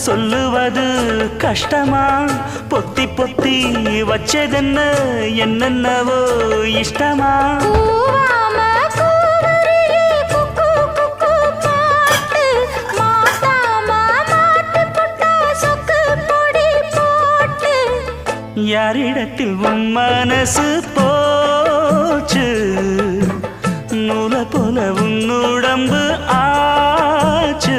சொல்லுவது கஷ்டமா பொத்தி பொத்தி வச்சதென்ன என்னென்னவோ இஷ்டமா யாரிடத்தில் உன் மனசு போச்சு நூலை போல உன் உடம்பு ஆச்சு